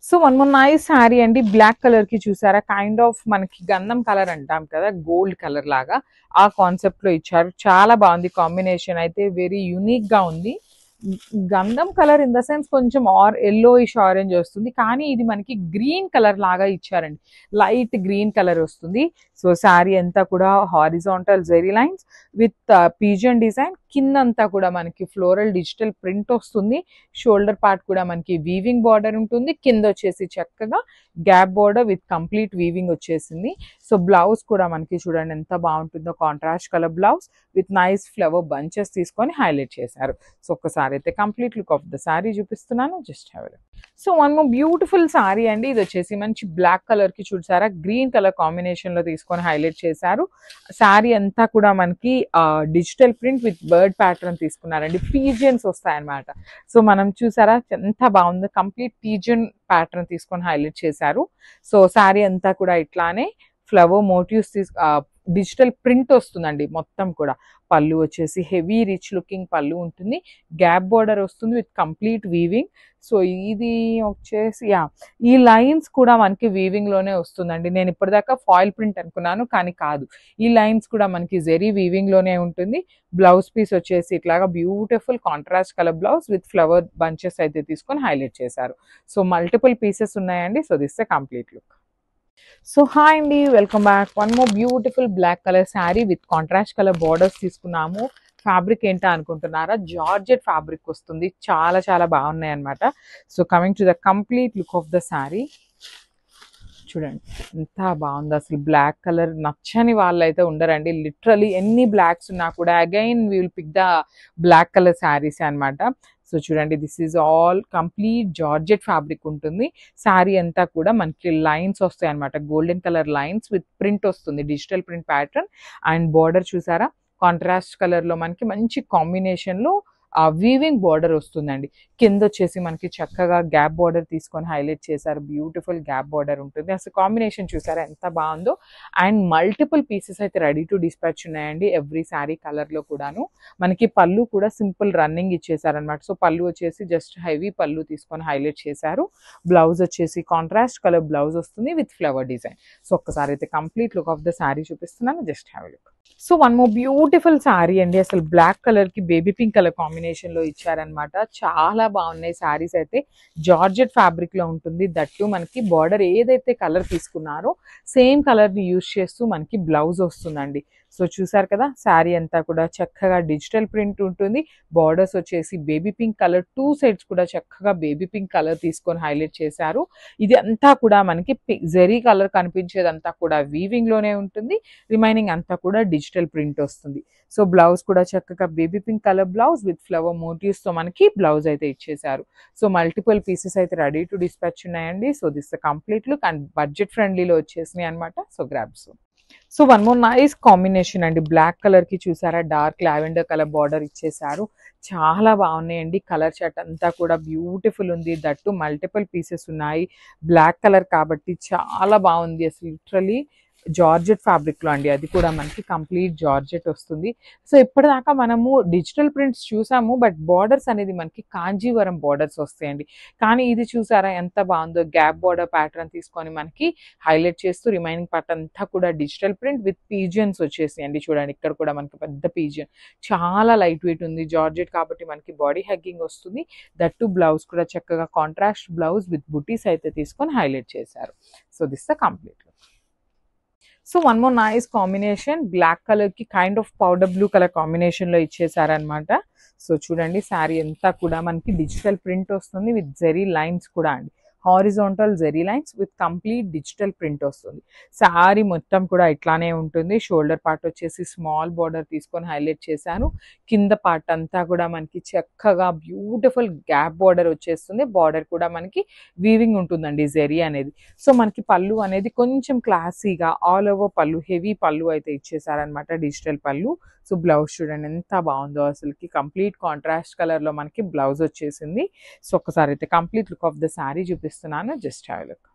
So one more nice sari అండి. Black colour కి చూసారా, కైండ్ ఆఫ్ మనకి గంధం కలర్ అంటాం కదా, గోల్డ్ కలర్ లాగా ఆ కాన్సెప్ట్ లో ఇచ్చారు. చాలా బాగుంది కాంబినేషన్ అయితే, వెరీ యూనిక్ గా ఉంది. గంధం కలర్ ఇన్ ద సెన్స్ కొంచెం ఎల్లోయిష్ ఆరెంజ్ వస్తుంది, కానీ ఇది మనకి గ్రీన్ కలర్ లాగా ఇచ్చారండి. లైట్ గ్రీన్ కలర్ వస్తుంది. సో శారీ అంతా కూడా horizontal zari lines with pigeon design, కిందంతా కూడా మనకి ఫ్లోరల్ డిజిటల్ ప్రింట్ వస్తుంది. షోల్డర్ పార్ట్ కూడా మనకి వీవింగ్ బార్డర్ ఉంటుంది. కింద వచ్చేసి చక్కగా gap border with complete weaving వచ్చేసింది. సో బ్లౌజ్ కూడా మనకి చూడండి ఎంత బాగుంటుందో, contrast colour blouse with nice flower bunches తీసుకొని హైలైట్ చేశారు. సో ఒక్కసారి అయితే complete look of the sari చూపిస్తున్నాను, just have a look. So one more beautiful sari అండి. ఇది వచ్చేసి మంచి బ్లాక్ కలర్ కి చూసారా, గ్రీన్ కలర్ కాంబినేషన్ లో తీసుకొని హైలైట్ చేశారు. శారీ అంతా కూడా మనకి digital print with bird pattern తీసుకున్నారండి. పీజియన్స్ వస్తాయన్నమాట. సో మనం చూసారా ఎంత బాగుందో, కంప్లీట్ పీజన్ ప్యాటర్న్ తీసుకొని హైలైట్ చేశారు. సో శారీ అంతా కూడా ఇట్లానే ఫ్లవర్ మోటివ్స్ డిజిటల్ ప్రింట్ వస్తుందండి మొత్తం కూడా. పళ్ళు వచ్చేసి హెవీ రిచ్ లుకింగ్ పళ్ళు ఉంటుంది. గ్యాప్ బార్డర్ వస్తుంది విత్ కంప్లీట్ వీవింగ్. సో ఇది వచ్చేసి ఈ లైన్స్ కూడా మనకి వీవింగ్ లోనే వస్తుందండి. నేను ఇప్పటిదాకా ఫాయిల్ ప్రింట్ అనుకున్నాను, కానీ కాదు. ఈ లైన్స్ కూడా మనకి జెరీ వీవింగ్ లోనే ఉంటుంది. బ్లౌజ్ పీస్ వచ్చేసి ఇట్లాగా beautiful contrast colour blouse with flower bunches అయితే తీసుకొని హైలైట్ చేశారు. సో మల్టిపుల్ పీసెస్ ఉన్నాయండి. So this a complete look. So hi అండి, welcome back. One more beautiful black colour sari with contrast colour borders తీసుకున్నాము. Fabric ఏంటా అనుకుంటున్నారా, జార్జెట్ ఫ్యాబ్రిక్ వస్తుంది. చాలా చాలా బాగున్నాయి అనమాట. So coming to the complete look of the sari, చూడండి ఎంత బాగుంది అసలు. బ్లాక్ కలర్ నచ్చని వాళ్ళు అయితే ఉండరండి. లిటరలీ ఎన్ని బ్లాక్స్ ఉన్నా కూడా again we will pick the black colour saris అనమాట. సో చూడండి, this is all complete georgette fabric ఉంటుంది. శారీ అంతా కూడా మనకి లైన్స్ వస్తాయి అనమాట, golden colour lines with print వస్తుంది, digital print pattern. And border చూసారా, కాంట్రాస్ట్ కలర్ లో మనకి మంచి కాంబినేషన్ లో వీవింగ్ బార్డర్ వస్తుందండి. కింద వచ్చేసి మనకి చక్కగా గ్యాప్ బార్డర్ తీసుకొని హైలైట్ చేశారు. బ్యూటిఫుల్ గ్యాప్ బార్డర్ ఉంటుంది. అసలు కాంబినేషన్ చూసారా ఎంత బాగుందో. అండ్ మల్టిపుల్ పీసెస్ అయితే రెడీ టు డిస్పాచ్ ఉన్నాయండి ఎవ్రీ శారీ కలర్ లో కూడాను. మనకి పళ్ళు కూడా సింపుల్ రన్నింగ్ ఇచ్చేసారనమాట. సో పళ్ళు వచ్చేసి జస్ట్ హెవీ పళ్ళు తీసుకొని హైలైట్ చేశారు. బ్లౌజ్ వచ్చేసి కాంట్రాస్ట్ కలర్ బ్లౌజ్ వస్తుంది విత్ ఫ్లవర్ డిజైన్. సో ఒక్కసారి అయితే complete look of the sari చూపిస్తున్నాను, just have a look. So one more beautiful sari అండి. అసలు బ్లాక్ కలర్ కి బేబీ పింక్ కలర్ కాంబినేషన్ లో ఇచ్చారనమాట. చాలా బాగున్నాయి శారీస్ అయితే. జార్జెట్ ఫ్యాబ్రిక్ లో ఉంటుంది. దట్టు మనకి బార్డర్ ఏదైతే కలర్ తీసుకున్నారో సేమ్ కలర్ ని యూజ్ చేస్తూ మనకి బ్లౌజ్ వస్తుందండి. సో చూసారు కదా, శారీ అంతా కూడా చక్కగా డిజిటల్ ప్రింట్ ఉంటుంది. బార్డర్స్ వచ్చేసి baby pink colour, two sides కూడా చక్కగా బేబీ పింక్ కలర్ తీసుకొని హైలైట్ చేశారు. ఇది అంతా కూడా మనకి జెరీ కలర్ కనిపించేదంతా కూడా వీవింగ్ లోనే ఉంటుంది. రిమైనింగ్ అంతా కూడా డిజిటల్ ప్రింట్ వస్తుంది. సో బ్లౌజ్ కూడా చక్కగా baby pink colour blouse with flower motifs తో మనకి బ్లౌజ్ అయితే ఇచ్చేసారు. సో మల్టిపుల్ పీసెస్ అయితే రెడీ టు డిస్పాచ్ ఉన్నాయండి. So this complete look and budget ఫ్రెండ్లీలో వచ్చేసినాయి అనమాట. So grabs. So one more nice combination అండి. బ్లాక్ కలర్ కి చూసారా, డార్క్ లావెండర్ కలర్ బార్డర్ ఇచ్చేసారు. చాలా బాగున్నాయండి. కలర్ చార్ట్ అంతా కూడా బ్యూటిఫుల్ ఉంది. దట్టు మల్టిపుల్ పీసెస్ ఉన్నాయి. బ్లాక్ కలర్ కాబట్టి చాలా బాగుంది అసలు. లిటరలీ జార్జెట్ ఫ్యాబ్రిక్ లో అండి, అది కూడా మనకి కంప్లీట్ జార్జెట్ వస్తుంది. సో ఇప్పటిదాకా మనము డిజిటల్ ప్రింట్స్ చూసాము, బట్ బార్డర్స్ అనేది మనకి కాంజీవరం బార్డర్స్ వస్తాయండి. కానీ ఇది చూసారా ఎంత బాగుందో, గ్యాప్ బార్డర్ ప్యాటర్న్ తీసుకొని మనకి హైలైట్ చేస్తూ రిమైనింగ్ పార్ట్ అంతా కూడా డిజిటల్ ప్రింట్ విత్ పీజియన్స్ వచ్చేసాయండి. చూడండి ఇక్కడ కూడా మనకి పెద్ద పీజియన్, చాలా లైట్ వెయిట్ ఉంది. జార్జెట్ కాబట్టి మనకి బాడీ హగ్గింగ్ వస్తుంది. దట్టు బ్లౌజ్ కూడా చక్కగా కాంట్రాస్ట్ బ్లౌజ్ విత్ బుటీస్ అయితే తీసుకొని హైలైట్ చేశారు. So this the complete. So one more nice combination, black colour కి kind of powder blue colour combination లో ఇచ్చేసారనమాట. సో చూడండి, శారీ అంతా కూడా మనకి డిజిటల్ ప్రింట్ వస్తుంది విత్ జెరీ లైన్స్ కూడా అండి. Horizontal zari lines with complete digital print వస్తుంది. శారీ మొత్తం కూడా ఇట్లానే ఉంటుంది. షోల్డర్ పార్ట్ వచ్చేసి స్మాల్ బార్డర్ తీసుకొని హైలైట్ చేశాను. కింద పార్ట్ అంతా కూడా మనకి చక్కగా బ్యూటిఫుల్ గ్యాప్ బార్డర్ వచ్చేస్తుంది. బార్డర్ కూడా మనకి వీవింగ్ ఉంటుందండి జెరీ అనేది. సో మనకి పళ్ళు అనేది కొంచెం క్లాసీగా ఆల్ ఓవర్ పళ్ళు, హెవీ పళ్ళు అయితే ఇచ్చేసారనమాట, డిజిటల్ పళ్ళు. సో బ్లౌజ్ చూడండి ఎంత బాగుందో అసలుకి. కంప్లీట్ కాంట్రాస్ట్ కలర్ లో మనకి బ్లౌజ్ వచ్చేసింది. సో ఒక్కసారి అయితే complete look of the sari చూపిస్తున్నాను, just have a look.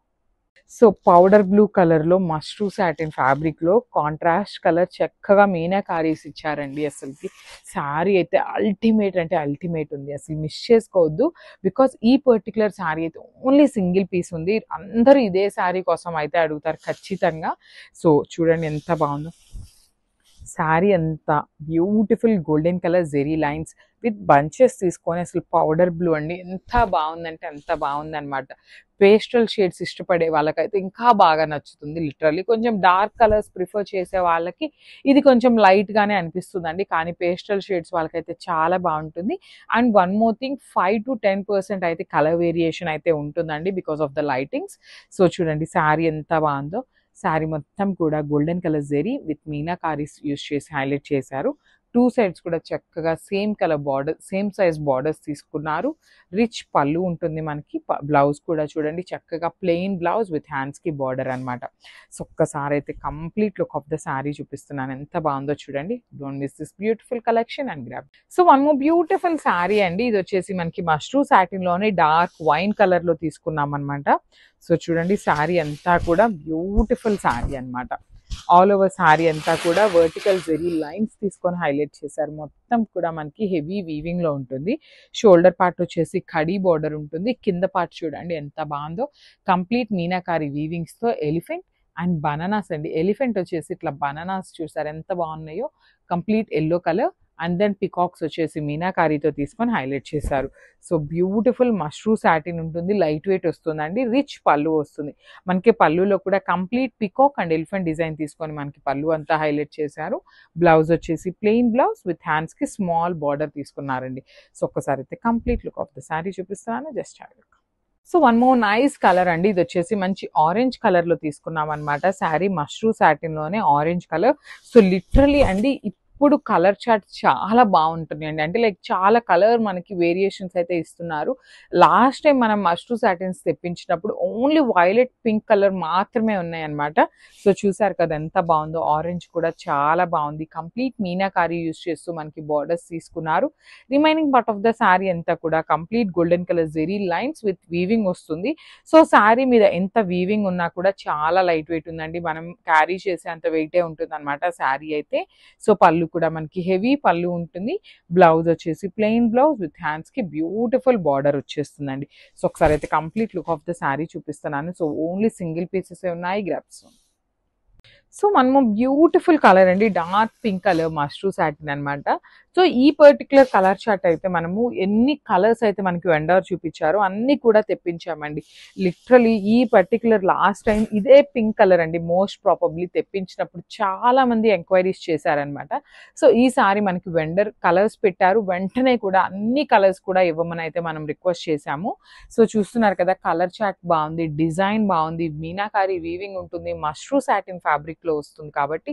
So powder blue కలర్లో మష్రూ సాటిన్ ఫ్యాబ్రిక్లో కాంట్రాస్ట్ కలర్ చక్కగా మీనాకారీస్ ఇచ్చారండి. అసలుకి శారీ అయితే అల్టిమేట్ అంటే అల్టిమేట్ ఉంది, అసలు మిస్ చేసుకోవద్దు. బికాస్ ఈ పర్టికులర్ శారీ అయితే ఓన్లీ సింగిల్ పీస్ ఉంది. అందరూ ఇదే శారీ కోసం అయితే అడుగుతారు ఖచ్చితంగా. సో చూడండి ఎంత బాగుందో శారీ, ఎంత beautiful golden colour zari lines with bunches తీసుకొని అసలు పౌడర్ బ్లూ అండి, ఎంత బాగుందంటే అంత బాగుందన్నమాట. పేస్టల్ షేడ్స్ ఇష్టపడే వాళ్ళకైతే ఇంకా బాగా నచ్చుతుంది. లిటరల్లీ కొంచెం డార్క్ కలర్స్ ప్రిఫర్ చేసే వాళ్ళకి ఇది కొంచెం లైట్గానే అనిపిస్తుందండి, కానీ పేస్టల్ షేడ్స్ వాళ్ళకైతే చాలా బాగుంటుంది. And one more thing, 5 to 10% అయితే కలర్ వేరియేషన్ అయితే ఉంటుందండి because of the lightings. So చూడండి శారీ ఎంత బాగుందో. శారీ మొత్తం కూడా golden colour zari with meenakaris use చేసి హైలైట్ చేశారు. 2 సైడ్స్ కూడా చక్కగా same colour border, same size borders తీసుకున్నారు. రిచ్ పళ్ళు ఉంటుంది మనకి. బ్లౌజ్ కూడా చూడండి చక్కగా ప్లెయిన్ బ్లౌజ్ విత్ హ్యాండ్స్కి బార్డర్ అనమాట. సో ఒక్కసారి అయితే complete look of the sari చూపిస్తున్నాను, ఎంత బాగుందో చూడండి. Don't miss this beautiful collection and grab. So one more beautiful sari అండి. ఇది వచ్చేసి మనకి మష్రూ సాటిన్లోనే డార్క్ వైన్ కలర్లో తీసుకున్నాం అనమాట. సో చూడండి శారీ అంతా కూడా బ్యూటిఫుల్ శారీ అనమాట. ఆల్ ఓవర్ శారీ అంతా కూడా వర్టికల్ జెరీ లైన్స్ తీసుకొని హైలైట్ చేశారు. మొత్తం కూడా మనకి హెవీ వీవింగ్ లో ఉంటుంది. షోల్డర్ పార్ట్ వచ్చేసి కడీ బార్డర్ ఉంటుంది. కింద పార్ట్ చూడండి ఎంత బాగుందో, కంప్లీట్ మీనాకారి వీవింగ్స్ తో ఎలిఫెంట్ అండ్ బనానాస్ అండి. ఎలిఫెంట్ వచ్చేసి ఇట్లా బనానాస్ చూసారు ఎంత బాగున్నాయో, complete yellow colour. And then peacocks వచ్చేసి మీనాకారీతో తీసుకొని హైలైట్ చేశారు. సో బ్యూటిఫుల్ మష్రూ సాటిన్ ఉంటుంది, లైట్ వెయిట్ వస్తుందండి. రిచ్ పళ్ళు వస్తుంది మనకి. పళ్ళులో కూడా complete peacock and elephant design తీసుకొని మనకి పళ్ళు అంతా హైలైట్ చేశారు. బ్లౌజ్ వచ్చేసి ప్లెయిన్ బ్లౌజ్ విత్ హ్యాండ్స్ కి స్మాల్ బార్డర్ తీసుకున్నారండి. సో ఒక్కసారి అయితే complete look of the sari చూపిస్తున్నాను, just have a look. So one more nice colour అండి. ఇది వచ్చేసి మంచి ఆరెంజ్ కలర్ లో తీసుకున్నాం అనమాట. శారీ మష్రూ సాటిన్ లోనే ఆరెంజ్ కలర్. సో లిటరలీ అండి ఇప్పుడు కలర్ చార్ట్ చాలా బాగుంటుంది అండి. అంటే లైక్ చాలా కలర్ మనకి వేరియేషన్స్ అయితే ఇస్తున్నారు. లాస్ట్ టైం మనం మష్రూ సాటిన్స్ తెప్పించినప్పుడు ఓన్లీ వైలెట్ పింక్ కలర్ మాత్రమే ఉన్నాయి అనమాట. సో చూసారు కదా ఎంత బాగుందో. ఆరెంజ్ కూడా చాలా బాగుంది. కంప్లీట్ మీనాకారీ యూజ్ చేస్తూ మనకి బార్డర్స్ తీసుకున్నారు. Remaining part of the sari అంతా కూడా complete golden colour zari lines with weaving వస్తుంది. సో శారీ మీద ఎంత వీవింగ్ ఉన్నా కూడా చాలా లైట్ వెయిట్ ఉందండి. మనం క్యారీ చేసే అంత వెయిటే ఉంటుంది అనమాట శారీ అయితే. సో పళ్ళు కూడా మనకి హెవీ పళ్ళు ఉంటుంది. బ్లౌజ్ వచ్చేసి ప్లెయిన్ బ్లౌజ్ విత్ హ్యాండ్స్ కి బ్యూటిఫుల్ బార్డర్ వచ్చేస్తుందండి. సో ఒకసారి అయితే complete look of the sari చూపిస్తున్నాను. సో ఓన్లీ సింగిల్ పీసెస్ ఉన్నాయి, grabs. So one more beautiful colour అండి, dark pink colour mashru satin అనమాట. సో ఈ పర్టికులర్ కలర్ చార్ట్ అయితే మనము ఎన్ని కలర్స్ అయితే మనకి వెండర్ చూపించారో అన్ని కూడా తెప్పించామండి. లిటరలీ ఈ పర్టికులర్ లాస్ట్ టైం ఇదే పింక్ కలర్ అండి మోస్ట్ ప్రాబబ్లీ తెప్పించినప్పుడు చాలా మంది ఎంక్వైరీస్ చేశారనమాట. సో ఈసారి మనకి వెండర్ కలర్స్ పెట్టారు, వెంటనే కూడా అన్ని కలర్స్ కూడా ఇవ్వమని అయితే మనం రిక్వెస్ట్ చేశాము. సో చూస్తున్నారు కదా కలర్ చార్ట్ బాగుంది, డిజైన్ బాగుంది, మీనాకారి వీవింగ్ ఉంటుంది, మష్రూ సాటిన్ ఫ్యాబ్రిక్ లో వస్తుంది కాబట్టి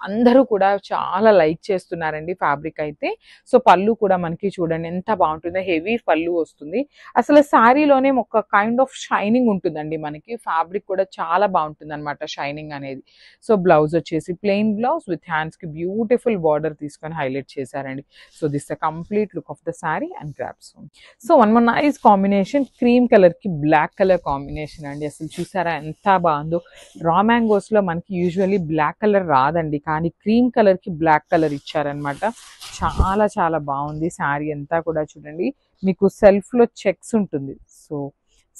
అందరూ కూడా చాలా లైక్ చేస్తున్నారండి ఫ్యాబ్రిక్ అయితే. సో పళ్ళు కూడా మనకి చూడండి ఎంత బాగుంటుందో, హెవీ పళ్ళు వస్తుంది. అసలు శారీలోనే ఒక కైండ్ ఆఫ్ షైనింగ్ ఉంటుందండి మనకి. ఫ్యాబ్రిక్ కూడా చాలా బాగుంటుంది అనమాట షైనింగ్ అనేది. సో బ్లౌజ్ వచ్చేసి ప్లెయిన్ బ్లౌజ్ విత్ హ్యాండ్స్ కి బ్యూటిఫుల్ బార్డర్ తీసుకొని హైలైట్ చేశారండి. So this the complete look of the sari and grabs. So one more nice combination, cream colour కి బ్లాక్ కలర్ కాంబినేషన్ అండి. అసలు చూసారా ఎంత బాగుందో. రా మ్యాంగోస్ లో మనకి యూజువల్లీ బ్లాక్ కలర్ రాదండి, కానీ క్రీమ్ కలర్ కి బ్లాక్ కలర్ ఇచ్చారనమాట. చాలా చాలా బాగుంది శారీ అంతా కూడా. చూడండి మీకు సెల్ఫ్ లో చెక్స్ ఉంటుంది. సో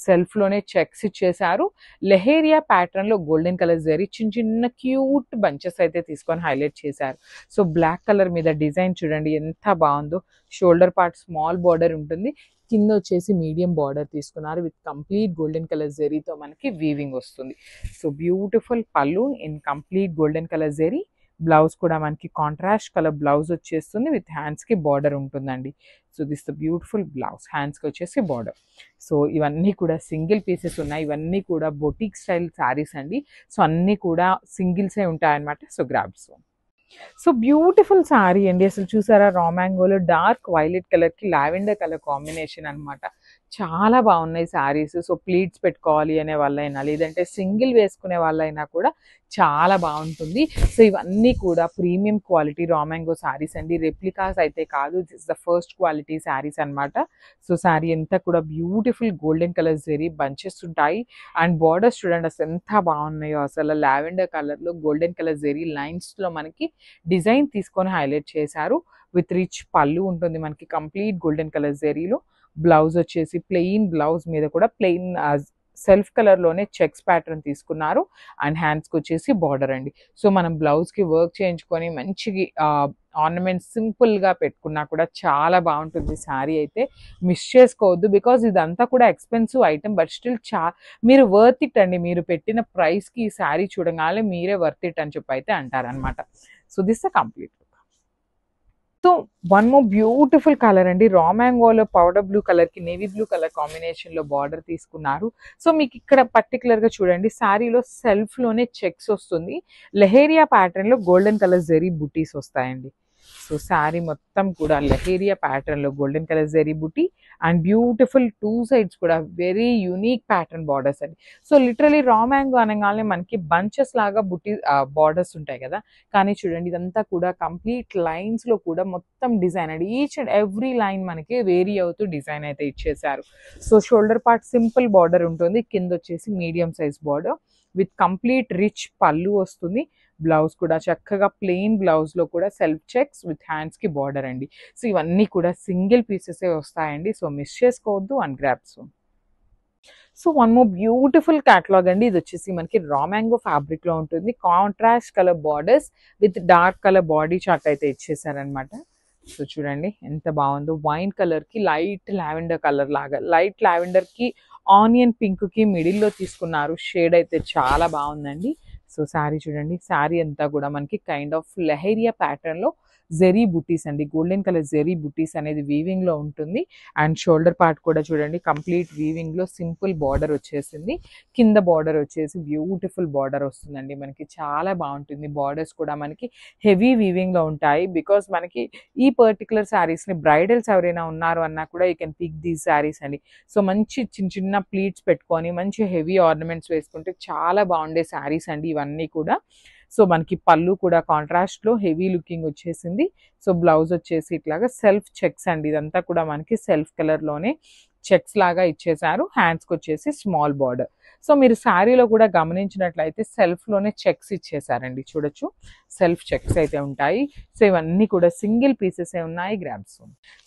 సెల్ఫ్ లోనే చెక్స్ ఇచ్చేసారు. లెహేరియా ప్యాటర్న్ లో గోల్డెన్ కలర్ జరీ చిన్న చిన్న క్యూట్ బంచెస్ అయితే తీసుకొని హైలైట్ చేశారు. సో బ్లాక్ కలర్ మీద డిజైన్ చూడండి ఎంత బాగుందో. షోల్డర్ పార్ట్ స్మాల్ బార్డర్ ఉంటుంది, కింద వచ్చేసి మీడియం బార్డర్ తీసుకున్నారు విత్ కంప్లీట్ గోల్డెన్ కలర్ జెరీతో మనకి వీవింగ్ వస్తుంది. So beautiful pallu in complete golden colour zari. Blouse కూడా మనకి కాంట్రాస్ట్ కలర్ బ్లౌజ్ వచ్చేస్తుంది విత్ హ్యాండ్స్ కి బార్డర్ ఉంటుందండి. So this the beautiful blouse, hands కి వచ్చేసి బార్డర్. సో ఇవన్నీ కూడా సింగిల్ పీసెస్ ఉన్నాయి. ఇవన్నీ కూడా బొటిక్ స్టైల్ శారీస్ అండి. సో అన్నీ కూడా సింగిల్సే ఉంటాయన్నమాట. So grabs. So beautiful sari అండి. అసలు చూసారా రా మ్యాంగోలో డార్క్ వైలెట్ కలర్ కి లావెండర్ కలర్ కాంబినేషన్ అనమాట. చాలా బాగున్నాయి శారీస్. సో ప్లీట్స్ పెట్టుకోవాలి అనే వాళ్ళైనా, లేదంటే సింగిల్ వేసుకునే వాళ్ళైనా కూడా చాలా బాగుంటుంది. సో ఇవన్నీ కూడా premium quality raw mango saris అండి. రెప్లికాస్ అయితే కాదు, this the first quality saris అనమాట. సో శారీ అంతా కూడా beautiful golden colour zari bunches ఉంటాయి. అండ్ బార్డర్స్ చూడండి అసలు ఎంత బాగున్నాయో. అసలు లావెండర్ కలర్లో గోల్డెన్ కలర్ జరీ లైన్స్లో మనకి డిజైన్ తీసుకొని హైలైట్ చేశారు. విత్ రిచ్ పళ్ళు ఉంటుంది మనకి కంప్లీట్ గోల్డెన్ కలర్ జరీలో. బ్లౌజ్ వచ్చేసి ప్లెయిన్ బ్లౌజ్ మీద కూడా ప్లెయిన్ సెల్ఫ్ కలర్లోనే చెక్స్ ప్యాటర్న్ తీసుకున్నారు. అండ్ హ్యాండ్స్కి వచ్చేసి బార్డర్ అండి. సో మనం బ్లౌజ్కి వర్క్ చేయించుకొని మంచి ఆర్నమెంట్స్ సింపుల్గా పెట్టుకున్నా కూడా చాలా బాగుంటుంది శారీ అయితే. మిస్ చేసుకోవద్దు, బికాజ్ ఇదంతా కూడా ఎక్స్పెన్సివ్ ఐటమ్, బట్ స్టిల్ మీరు వర్త్ ఇట్ అండి. మీరు పెట్టిన ప్రైస్కి ఈ శారీ చూడగానే మీరే వర్త్ ఇట్ అని చెప్పి అయితే అంటారనమాట. So this the complete. So one more beautiful colour అండి. రా మ్యాంగోలో పౌడర్ బ్లూ కలర్కి నేవీ బ్లూ కలర్ కాంబినేషన్లో బార్డర్ తీసుకున్నారు. సో మీకు ఇక్కడ పర్టికులర్గా చూడండి, శారీలో సెల్ఫ్లోనే చెక్స్ వస్తుంది. లెహేరియా ప్యాటర్న్లో గోల్డెన్ కలర్ జరీ బుటీస్ వస్తాయండి. సో శారీ మొత్తం కూడా లెహేరియా ప్యాటర్న్లో golden colour zari buti and beautiful two sides కూడా వెరీ యూనిక్ ప్యాటర్న్ బార్డర్స్ అండి. సో లిటరలీ రా మ్యాంగో అనగానే మనకి బంచెస్ లాగా బుటీ బార్డర్స్ ఉంటాయి కదా, కానీ చూడండి ఇదంతా కూడా కంప్లీట్ లైన్స్లో కూడా మొత్తం డిజైన్ అండి. ఈచ్ అండ్ ఎవ్రీ లైన్ మనకి వేరీ అవుతూ డిజైన్ అయితే ఇచ్చేసారు. So shoulder part simple border ఉంటుంది, కింద వచ్చేసి medium size border with complete rich pallu వస్తుంది. బ్లౌజ్ కూడా చక్కగా ప్లెయిన్ బ్లౌజ్లో కూడా సెల్ఫ్ చెక్స్ విత్ హ్యాండ్స్కి బార్డర్ అండి. సో ఇవన్నీ కూడా సింగిల్ పీసెసే వస్తాయండి. సో మిస్ చేసుకోవద్దు and grabs. So one more beautiful catalogue అండి. ఇది వచ్చేసి మనకి రా మ్యాంగో ఫ్యాబ్రిక్లో ఉంటుంది. Contrast colour borders with dark colour body chart అయితే ఇచ్చేసారనమాట. సో చూడండి ఎంత బాగుందో. వైన్ కలర్కి లైట్ లావెండర్ కలర్ లాగా, లైట్ లావెండర్కి ఆనియన్ పింక్కి మిడిల్లో తీసుకున్నారు. షేడ్ అయితే చాలా బాగుందండి. సో శారీ చూడండి, శారీ అంతా కూడా మనకి కైండ్ ఆఫ్ లెహేరియా ప్యాటర్న్లో జెరీ బుటీస్ అండి. గోల్డెన్ కలర్ జెరీ బుటీస్ అనేది వీవింగ్లో ఉంటుంది. అండ్ షోల్డర్ పార్ట్ కూడా చూడండి కంప్లీట్ వీవింగ్లో సింపుల్ బార్డర్ వచ్చేసింది. కింద బార్డర్ వచ్చేసి బ్యూటిఫుల్ బార్డర్ వస్తుందండి మనకి. చాలా బాగుంటుంది. బార్డర్స్ కూడా మనకి హెవీ వీవింగ్లో ఉంటాయి. బికాస్ మనకి ఈ పర్టికులర్ శారీస్ని బ్రైడల్స్ ఎవరైనా ఉన్నారు అన్నా కూడా you can pick these saris అండి. సో మంచి చిన్న చిన్న ప్లీట్స్ పెట్టుకొని మంచి హెవీ ఆర్నమెంట్స్ వేసుకుంటే చాలా బాగుండే శారీస్ అండి ఇవన్నీ కూడా. సో మనకి పళ్ళు కూడా కాంట్రాస్ట్లో హెవీ లుకింగ్ వచ్చేసింది. సో బ్లౌజ్ వచ్చేసి ఇట్లాగా సెల్ఫ్ చెక్స్ అండి. ఇదంతా కూడా మనకి సెల్ఫ్ కలర్లోనే చెక్స్ లాగా ఇచ్చేసారు. హ్యాండ్స్కి వచ్చేసి స్మాల్ బార్డర్. సో మీరు శారీలో కూడా గమనించినట్లయితే సెల్ఫ్లోనే చెక్స్ ఇచ్చేసారండి. చూడొచ్చు సెల్ఫ్ చెక్స్ అయితే ఉంటాయి. సో ఇవన్నీ కూడా సింగిల్ పీసెస్ ఉన్నాయి. Grabs.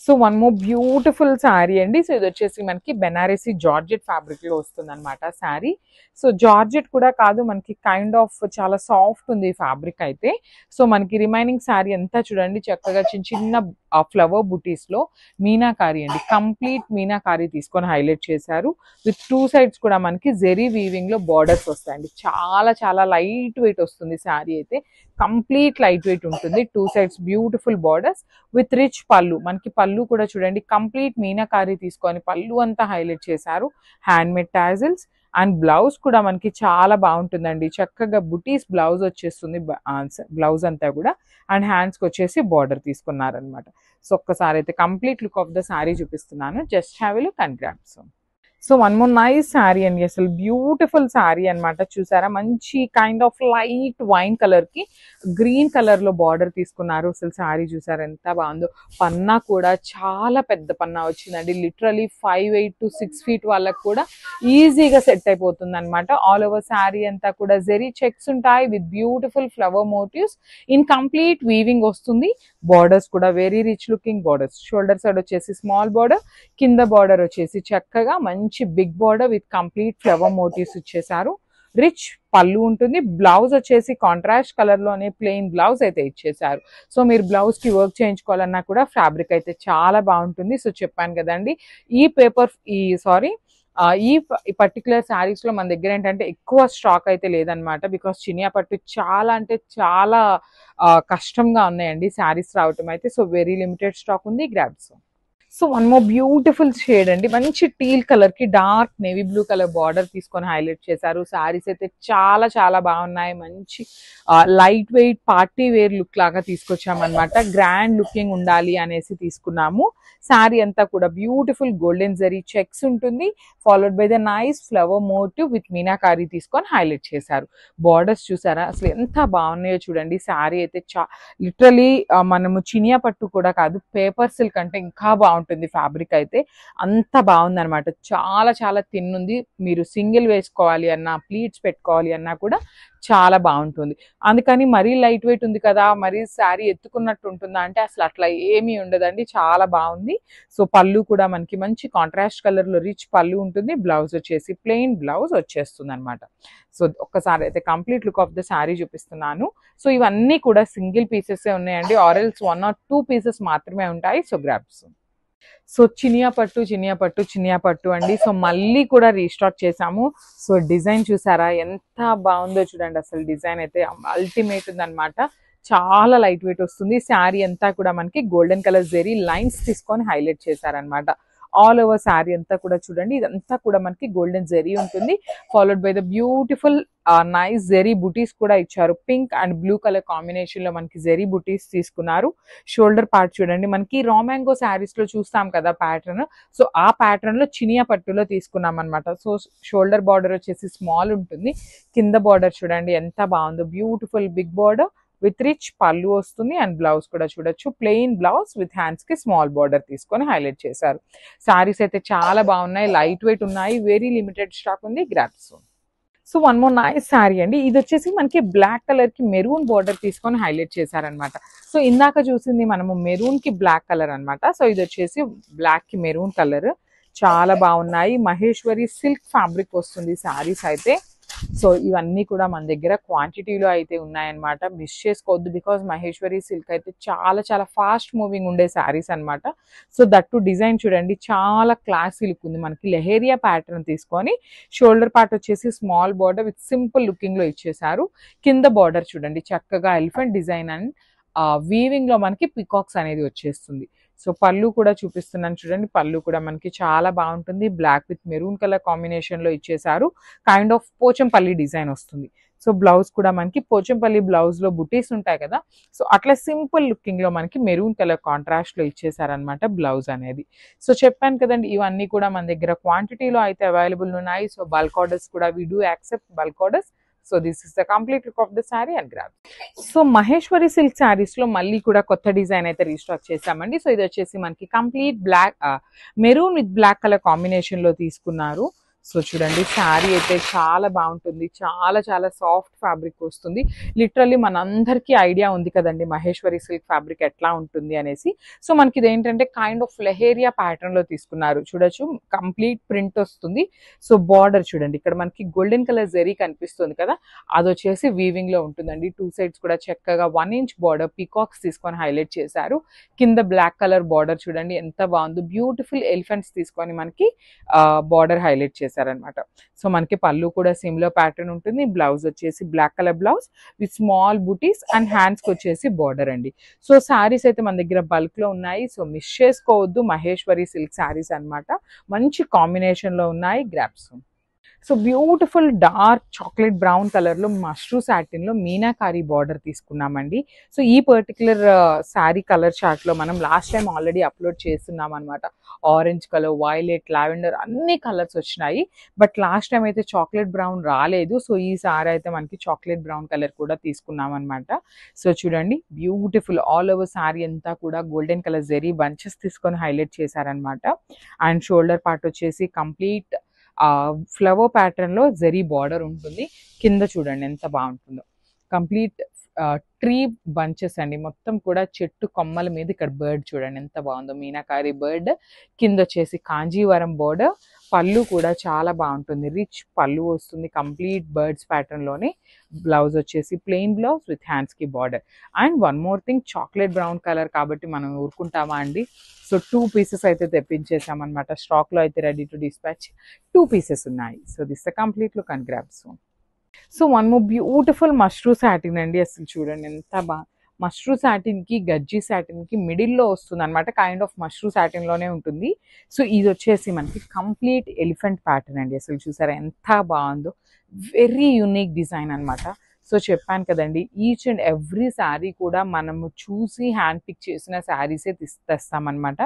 So one more beautiful sari అండి. సో ఇది వచ్చేసి మనకి బెనారసీ జార్జెట్ ఫ్యాబ్రిక్లో వస్తుంది అనమాట శారీ. సో జార్జెట్ కూడా కాదు, మనకి కైండ్ ఆఫ్ చాలా సాఫ్ట్ ఉంది ఈ ఫ్యాబ్రిక్ అయితే. సో మనకి రిమైనింగ్ శారీ అంతా చూడండి చక్కగా చిన్న చిన్న ఫ్లవర్ బుటీస్లో మీనాకారి అండి. కంప్లీట్ మీనాకారి తీసుకొని హైలైట్ చేశారు. విత్ టూ సైడ్స్ కూడా మనకి జెరీ వీవింగ్లో బార్డర్స్ వస్తాయండి. చాలా చాలా లైట్ వెయిట్ వస్తుంది శారీ అయితే. కంప్లీట్ లైట్ వెయిట్ ఉంటుంది. Two sides beautiful borders with rich పళ్ళు. మనకి పళ్ళు కూడా చూడండి కంప్లీట్ మీనాకారి తీసుకొని పళ్ళు అంతా హైలైట్ చేశారు. హ్యాండ్మేడ్ టాజిల్స్ అండ్ బ్లౌజ్ కూడా మనకి చాలా బాగుంటుందండి. చక్కగా బుటీస్ బ్లౌజ్ వచ్చేస్తుంది బ్లౌజ్ అంతా కూడా. అండ్ హ్యాండ్స్కి వచ్చేసి బార్డర్ తీసుకున్నారనమాట. సో ఒక్కసారి అయితే complete look of the sari చూపిస్తున్నాను. Just have a look and grabs. So one more nice sari అండి. అసలు బ్యూటిఫుల్ శారీ అనమాట. చూసారా మంచి కైండ్ ఆఫ్ లైట్ వైన్ కలర్కి గ్రీన్ కలర్లో బార్డర్ తీసుకున్నారు. అసలు శారీ చూసారా ఎంత బాగుందో. పన్నా కూడా చాలా పెద్ద పన్నా వచ్చిందండి. లిటరలీ 5'8" to 6 feet వాళ్ళకి కూడా ఈజీగా సెట్ అయిపోతుంది అనమాట. ఆల్ ఓవర్ శారీ అంతా కూడా జెరీ చెక్స్ ఉంటాయి with beautiful flower motifs in complete weaving వస్తుంది. బార్డర్స్ కూడా very rich looking borders. Shoulder side వచ్చేసి స్మాల్ బార్డర్, కింద బార్డర్ వచ్చేసి చక్కగా మంచి big border with complete flower motifs ఇచ్చేసారు. రిచ్ పళ్ళు ఉంటుంది. బ్లౌజ్ వచ్చేసి కాంట్రాస్ట్ కలర్లోనే ప్లెయిన్ బ్లౌజ్ అయితే ఇచ్చేసారు. సో మీరు బ్లౌజ్కి వర్క్ చేయించుకోవాలన్నా కూడా ఫ్యాబ్రిక్ అయితే చాలా బాగుంటుంది. సో చెప్పాను కదండి ఈ పర్టికులర్ శారీస్లో మన దగ్గర ఏంటంటే ఎక్కువ స్టాక్ అయితే లేదనమాట. బికాస్ చినియా పట్టు చాలా అంటే చాలా కష్టంగా ఉన్నాయండి శారీస్ రావటం అయితే. సో వెరీ లిమిటెడ్ స్టాక్ ఉంది. Grabs. So one more beautiful shade అండి, మంచి టీల్ కలర్ కి dark navy blue colour border తీసుకొని హైలైట్ చేశారు. సారీస్ అయితే చాలా చాలా బాగున్నాయి. మంచి light weight party wear look లాగా తీసుకొచ్చామన్నమాట. గ్రాండ్ లుకింగ్ ఉండాలి అనేసి తీసుకున్నాము. శారీ అంతా కూడా బ్యూటిఫుల్ గోల్డెన్ జరీ చెక్స్ ఉంటుంది, followed by the nice flower motive with meenakari తీసుకొని హైలైట్ చేశారు. బార్డర్స్ చూసారా అసలు ఎంత బాగున్నాయో చూడండి. శారీ అయితే లిటరలీ మనము చినియా పట్టు కూడా కాదు, పేపర్ సిల్క్ అంటే ఇంకా బాగుంటుంది. ఫ్యాబ్రిక్ అయితే అంత బాగుంది అనమాట. చాలా చాలా థిన్ ఉంది. మీరు సింగిల్ వేసుకోవాలి అన్నా, ప్లీట్స్ పెట్టుకోవాలి అన్నా కూడా చాలా బాగుంటుంది. అందుకని మరీ లైట్ వెయిట్ ఉంది కదా, మరీ శారీ ఎత్తుకున్నట్టు ఉంటుందా అంటే అసలు అట్లా ఏమీ ఉండదండి, చాలా బాగుంది. సో పళ్ళు కూడా మనకి మంచి కాంట్రాస్ట్ కలర్ లో రిచ్ పళ్ళు ఉంటుంది. బ్లౌజ్ వచ్చేసి ప్లెయిన్ బ్లౌజ్ వచ్చేస్తుంది అనమాట. సో ఒక్కసారి అయితే complete look of the sari చూపిస్తున్నాను. సో ఇవన్నీ కూడా సింగిల్ పీసెస్ ఉన్నాయండి, ఆరెల్స్ 1 or 2 పీసెస్ మాత్రమే ఉంటాయి. So grabs. సో చినియా పట్టు అండి. సో మళ్ళీ కూడా రీస్టాక్ చేసాము. సో డిజైన్ చూసారా ఎంత బాగుందో చూడండి. అసలు డిజైన్ అయితే అల్టిమేట్ ఉందన్నమాట. చాలా లైట్ వెయిట్ వస్తుంది. శారీ అంతా కూడా మనకి గోల్డెన్ కలర్ జెరీ లైన్స్ తీసుకొని హైలైట్ చేశారనమాట. ఆల్ ఓవర్ శారీ అంతా కూడా చూడండి, ఇదంతా కూడా మనకి గోల్డెన్ జెరీ ఉంటుంది, followed by the beautiful nice zari butis కూడా ఇచ్చారు. Pink and blue colour combination లో మనకి జెరీ బుటీస్ తీసుకున్నారు. షోల్డర్ పార్ట్ చూడండి, మనకి రా మ్యాంగో శారీస్ లో చూస్తాం కదా ప్యాటర్న్, సో ఆ ప్యాటర్న్ లో చినియా పట్టులో తీసుకున్నాం అనమాట. సో షోల్డర్ బార్డర్ వచ్చేసి స్మాల్ ఉంటుంది. కింద బార్డర్ చూడండి ఎంత బాగుందో, beautiful big border with rich pallu వస్తుంది. అండ్ బ్లౌజ్ కూడా చూడొచ్చు, ప్లెయిన్ బ్లౌజ్ విత్ హ్యాండ్స్ కి స్మాల్ బార్డర్ తీసుకొని హైలైట్ చేశారు. శారీస్ అయితే చాలా బాగున్నాయి, లైట్ వెయిట్ ఉన్నాయి, వెరీ లిమిటెడ్ స్టాక్ ఉంది. Grabs. So one more nice sari అండి. ఇది వచ్చేసి మనకి బ్లాక్ కలర్ కి మెరూన్ బార్డర్ తీసుకొని హైలైట్ చేశారనమాట. సో ఇందాక చూసింది మనము మెరూన్ కి బ్లాక్ కలర్ అనమాట. సో ఇది వచ్చేసి బ్లాక్ కి మెరూన్ కలర్. చాలా బాగున్నాయి. మహేశ్వరి సిల్క్ ఫ్యాబ్రిక్ వస్తుంది శారీస్ అయితే. సో ఇవన్నీ కూడా మన దగ్గర క్వాంటిటీలో అయితే ఉన్నాయన్నమాట, మిస్ చేసుకోవద్దు. బికాజ్ మహేశ్వరి సిల్క్ అయితే చాలా చాలా ఫాస్ట్ మూవింగ్ ఉండే శారీస్ అనమాట. సో దట్టు డిజైన్ చూడండి, చాలా క్లాసీ లుక్ ఉంది. మనకి లెహేరియా ప్యాటర్న్ తీసుకొని షోల్డర్ పార్ట్ వచ్చేసి small border with simple looking లో ఇచ్చేసారు. కింద బార్డర్ చూడండి చక్కగా ఎలిఫెంట్ డిజైన్ అండ్ వీవింగ్ లో మనకి పికాక్స్ అనేది వచ్చేస్తుంది. సో పళ్ళు కూడా చూపిస్తున్నాను చూడండి, పళ్ళు కూడా మనకి చాలా బాగుంటుంది. Black with maroon colour combination లో ఇచ్చేసారు. కైండ్ ఆఫ్ పోచంపల్లి డిజైన్ వస్తుంది. సో బ్లౌజ్ కూడా మనకి పోచంపల్లి బ్లౌజ్ లో బుటీస్ ఉంటాయి కదా, సో అట్లా సింపుల్ లుకింగ్ లో మనకి మెరూన్ కలర్ కాంట్రాస్ట్ లో ఇచ్చేసారనమాట బ్లౌజ్ అనేది. సో చెప్పాను కదండి, ఇవన్నీ కూడా మన దగ్గర క్వాంటిటీలో అయితే అవైలబుల్ ఉన్నాయి. సో బల్క్ ఆర్డర్స్ కూడా we do accept bulk orders. So this is the complete look of the sari and grab. So Maheshwari silk saris లో మళ్ళీ కూడా కొత్త డిజైన్ అయితే రీస్టాక్ చేసామండి. సో ఇది వచ్చేసి మనకి complete black maroon with black colour combination లో తీసుకున్నారు. సో చూడండి శారీ అయితే చాలా బాగుంటుంది, చాలా చాలా సాఫ్ట్ ఫ్యాబ్రిక్ వస్తుంది. లిటరల్లీ మనందరికీ ఐడియా ఉంది కదండి మహేశ్వరి సిల్క్ ఫ్యాబ్రిక్ ఎట్లా ఉంటుంది అనేసి. సో మనకి ఇది ఏంటంటే కైండ్ ఆఫ్ లెహేరియా ప్యాటర్న్ లో తీసుకున్నారు. చూడొచ్చు కంప్లీట్ ప్రింట్ వస్తుంది. సో బార్డర్ చూడండి, ఇక్కడ మనకి గోల్డెన్ కలర్ జెరీ కనిపిస్తుంది కదా, అది వచ్చేసి వీవింగ్ లో ఉంటుందండి. 2 సైడ్స్ కూడా చక్కగా 1 inch బార్డర్ పీకాక్స్ తీసుకొని హైలైట్ చేశారు. కింద బ్లాక్ కలర్ బార్డర్ చూడండి ఎంత బాగుందో, బ్యూటిఫుల్ ఎలిఫెంట్స్ తీసుకొని మనకి బార్డర్ హైలైట్ చేశారు అనమాట. సో మనకి పళ్ళు కూడా సిమిలర్ ప్యాటర్న్ ఉంటుంది. బ్లౌజ్ వచ్చేసి black colour blouse with small butis and hands కి వచ్చేసి బార్డర్ అండి. సో శారీస్ అయితే మన దగ్గర బల్క్ లో ఉన్నాయి. సో మిస్ చేసుకోవద్దు, మహేశ్వరి సిల్క్ శారీస్ అన్నమాట. మంచి కాంబినేషన్ లో ఉన్నాయి. Grabs. So beautiful dark chocolate brown colour లో మష్రూ సాటిన్ లో మీనాకారి బార్డర్ తీసుకున్నామండి. సో ఈ పర్టికులర్ శారీ కలర్ చార్ట్ లో మనం లాస్ట్ టైం ఆల్రెడీ అప్లోడ్ చేస్తున్నాం అనమాట. ఆరెంజ్ కలర్, వైలెట్, లావెండర్ అన్ని కలర్స్ వచ్చినాయి. బట్ లాస్ట్ టైం అయితే చాక్లెట్ బ్రౌన్ రాలేదు. సో ఈ సారీ అయితే మనకి చాక్లెట్ బ్రౌన్ కలర్ కూడా తీసుకున్నాం అనమాట. సో చూడండి బ్యూటిఫుల్ ఆల్ ఓవర్ శారీ అంతా కూడా గోల్డెన్ కలర్ జెరీ బంచెస్ తీసుకొని హైలైట్ చేశారనమాట. అండ్ షోల్డర్ పార్ట్ వచ్చేసి కంప్లీట్ ఫ్లవర్ ప్యాటర్న్ లో జెరీ బార్డర్ ఉంటుంది. కింద చూడండి ఎంత బాగుంటుందో, కంప్లీట్ ట్రీ బంచెస్ అండి, మొత్తం కూడా చెట్టు కొమ్మల మీద ఇక్కడ బర్డ్ చూడండి ఎంత బాగుందో, మీనాకారి బర్డ్. కింద వచ్చేసి కాంజీవరం బోర్డర్. పళ్ళు కూడా చాలా బాగుంటుంది, రిచ్ పళ్ళు వస్తుంది కంప్లీట్ బర్డ్స్ ప్యాటర్న్ లోనే. బ్లౌజ్ వచ్చేసి ప్లెయిన్ బ్లౌజ్ విత్ హ్యాండ్స్ కి border. And one more thing, chocolate brown colour కాబట్టి మనం ఊరుకుంటామా అండి. సో 2 పీసెస్ అయితే తెప్పించేసామన్నమాట. స్టాక్ లో అయితే రెడీ టు డిస్పాచ్ 2 పీసెస్ ఉన్నాయి. So this the complete look and grabs. So one more beautiful mashru satin అండి. అసలు చూడండి ఎంత మష్రూ సాటిన్కి గజ్జి సాటిన్కి మిడిల్లో వస్తుంది అనమాట. కైండ్ ఆఫ్ మష్రూ సాటిన్లోనే ఉంటుంది. సో ఇది వచ్చేసి మనకి కంప్లీట్ ఎలిఫెంట్ ప్యాటర్న్ అండి. అసలు చూసారా ఎంత బాగుందో, వెరీ యూనిక్ డిజైన్ అనమాట. సో చెప్పాను కదండి, ఈచ్ అండ్ ఎవ్రీ శారీ కూడా మనము చూసి హ్యాండ్ పిక్ చేసిన శారీసే తెస్తామన్నమాట.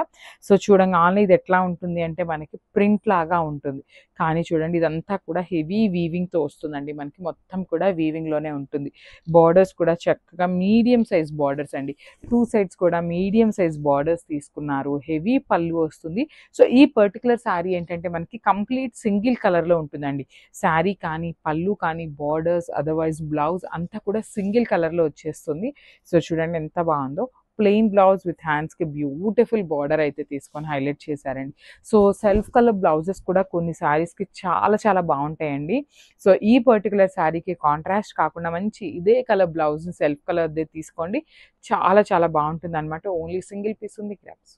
సో చూడంగానే ఇది ఎట్లా ఉంటుంది అంటే మనకి ప్రింట్ లాగా ఉంటుంది, కానీ చూడండి ఇదంతా కూడా హెవీ వీవింగ్తో వస్తుందండి. మనకి మొత్తం కూడా వీవింగ్లోనే ఉంటుంది. బార్డర్స్ కూడా చక్కగా మీడియం సైజ్ బార్డర్స్ అండి. 2 సైడ్స్ కూడా మీడియం సైజ్ బార్డర్స్ తీసుకున్నారు. హెవీ పళ్ళు వస్తుంది. సో ఈ పర్టికులర్ శారీ ఏంటంటే మనకి కంప్లీట్ సింగిల్ కలర్లో ఉంటుందండి. శారీ కానీ, పళ్ళు కానీ, బార్డర్స్, అదర్వైజ్ బ్లౌజ్ అంతా కూడా సింగిల్ కలర్లో వచ్చేస్తుంది. సో చూడండి ఎంత బాగుందో. ప్లెయిన్ బ్లౌజ్ విత్ హ్యాండ్స్కి బ్యూటిఫుల్ బార్డర్ అయితే తీసుకొని హైలైట్ చేశారండి. సో సెల్ఫ్ కలర్ బ్లౌజెస్ కూడా కొన్ని శారీస్కి చాలా చాలా బాగుంటాయండి. సో ఈ పర్టికులర్ శారీకి కాంట్రాస్ట్ కాకుండా మంచి ఇదే కలర్ బ్లౌజ్ సెల్ఫ్ కలర్దే తీసుకోండి, చాలా చాలా బాగుంటుంది అనమాట. ఓన్లీ సింగిల్ పీస్ ఉంది. గ్రాప్స్.